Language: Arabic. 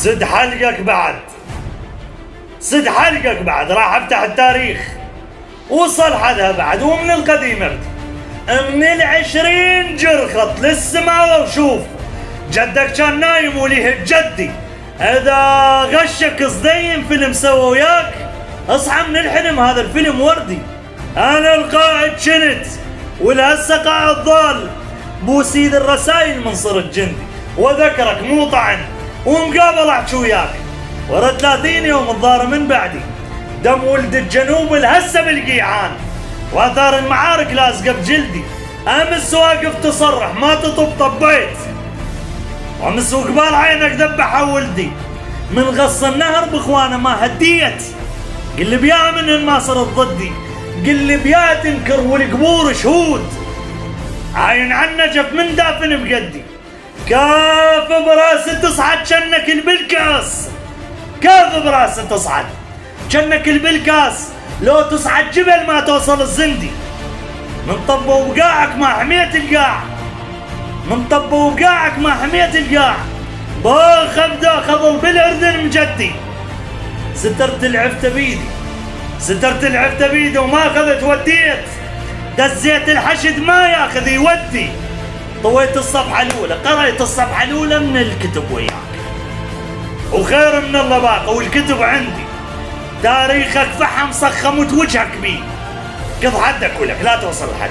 سد حلقك بعد، سد حلقك بعد، راح افتح التاريخ وصل حدها بعد. ومن القديم من 20 جرخط للسماوة وشوف جدك كان نايم وليه جدي اذا غشك صديم فيلم سوى وياك اصحى من الحلم، هذا الفيلم وردي. انا القائد شنت والهسه قائد ضال، بوسيد الرسايل من صرت جندي وذكرك مو طعن ومقابل احكي وياك ورا 30 يوم الظاهر من بعدي دم ولد الجنوب الهسه بالقيعان واثار المعارك لازقه بجلدي. امس واقف تصرح ما تطب طبيت، وامس وقبال عينك ذبح ولدي من غص النهر باخوانه ما هديت. قل لي بيا من ما صرت ضدي، قل لي بيا تنكر والقبور شهود. عاين عن نجف من دافن بقدي، كاف براس تصعد جنك بالكاس، كاف براس تصعد جنك بالكاس، لو تصعد جبل ما توصل الزندي. من طب وبقاعك ما حميت القاع، من طب وبقاعك ما حميت القاع، باخذ داخل بالاردن مجدي. سترت العفته بيدي، سترت العفته بيدي وما اخذت وديت، دزيت الحشد ما ياخذ يودي. طويت الصفحه الاولى، قريت الصفحه الاولى من الكتب وياك وخير من الله باقي والكتب عندي. تاريخك فحم صخمت وجهك بيه، قض حدك ولك لا توصل لحد.